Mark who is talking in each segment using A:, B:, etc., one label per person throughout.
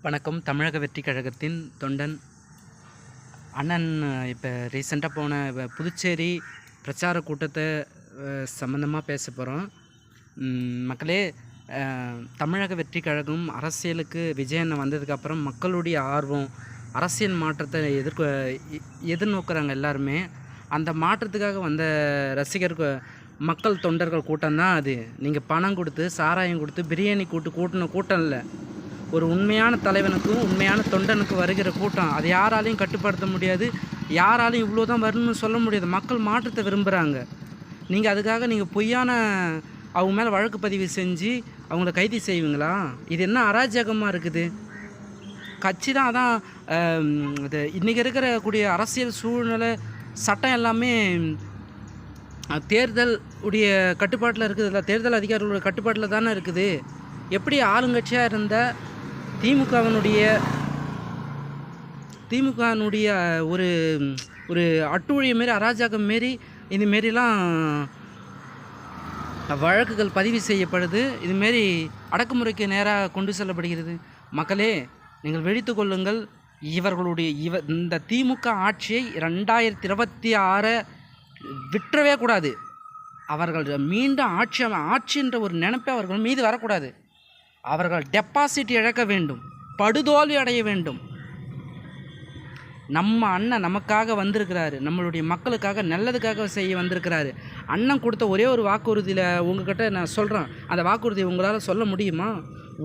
A: வணக்கம். தமிழக வெற்றி கழகத்தின் தொண்டன் அண்ணன். இப்போ ரீசெண்டாக போன புதுச்சேரி பிரச்சார கூட்டத்தை சம்மந்தமாக பேச போகிறோம். மக்களே, தமிழக வெற்றி கழகம் அரசியலுக்கு விஜயன் வந்ததுக்கப்புறம் மக்களுடைய ஆர்வம் அரசியல் மாற்றத்தை எதிர்நோக்குறாங்க எல்லாருமே. அந்த மாற்றத்துக்காக வந்த மக்கள் தொண்டர்கள் கூட்டம் தான் அது. நீங்கள் பணம் கொடுத்து, சாராயம் கொடுத்து, பிரியாணி கூட்டின கூட்டம் இல்லை. ஒரு உண்மையான தலைவனுக்கும் உண்மையான தொண்டனுக்கும் வருகிற கூட்டம். அது யாராலையும் கட்டுப்படுத்த முடியாது, யாராலையும் இவ்வளோ தான் வரணும்னு சொல்ல முடியாது. மக்கள் மாற்றத்தை விரும்புகிறாங்க. நீங்கள் அதுக்காக பொய்யான அவங்க மேலே வழக்கு பதிவு செஞ்சு அவங்கள கைது செய்வீங்களா? இது என்ன அராஜகமாக இருக்குது? கட்சி தான் அதான் இது இன்றைக்கி இருக்கக்கூடிய அரசியல் சூழ்நிலை சட்டம் எல்லாமே தேர்தல் உடைய கட்டுப்பாட்டில் இருக்குது. இல்லை, தேர்தல் அதிகாரிகளோட கட்டுப்பாட்டில் தானே இருக்குது. எப்படி ஆளுங்கட்சியாக இருந்த திமுகனுடைய ஒரு ஒரு அட்டூழிய மாரி, அராஜகம் மாரி இதுமாரிலாம் வழக்குகள் பதிவு செய்யப்படுது. இதுமாரி அடக்குமுறைக்கு நேராக கொண்டு செல்லப்படுகிறது. மக்களே, நீங்கள் விழித்து கொள்ளுங்கள். இந்த திமுக ஆட்சியை 2026 விட்டுறவே கூடாது. அவர்கள் மீண்டும் ஆட்சின்ற ஒரு நினைப்பை அவர்கள் மீது வரக்கூடாது. அவர்கள் டெபாசிட் இழக்க வேண்டும், படுதோல்வி அடைய வேண்டும். நம்ம அண்ணன் நமக்காக வந்திருக்கிறாரு, நம்மளுடைய மக்களுக்காக நல்லதுக்காக செய்ய வந்திருக்கிறாரு. அண்ணன் கொடுத்த ஒரே ஒரு வாக்குறுதியில் உங்ககிட்ட நான் சொல்கிறேன். அந்த வாக்குறுதியை உங்களால் சொல்ல முடியுமா?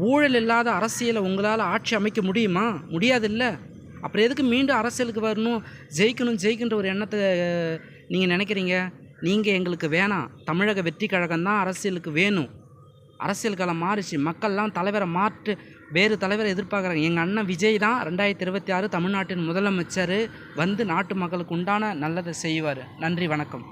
A: ஊழல் இல்லாத அரசியலை உங்களால் ஆட்சி அமைக்க முடியுமா? முடியாதில்ல. அப்புறம் எதுக்கு மீண்டும் அரசியலுக்கு வரணும்? ஜெயிக்கின்ற ஒரு எண்ணத்தை நீங்கள் நினைக்கிறீங்க? நீங்கள் எங்களுக்கு வேணாம். தமிழக வெற்றி கழகம் தான் அரசியலுக்கு வேணும். அரசியல் காலம் மாறிச்சு. மக்கள்லாம் தலைவரை வேறு தலைவரை எதிர்பார்க்குறாங்க. எங்கள் அண்ணன் விஜய் தான் 2026 தமிழ்நாட்டின் முதலமைச்சர். வந்து நாட்டு மக்களுக்கு உண்டான நல்லதை செய்வார். நன்றி, வணக்கம்.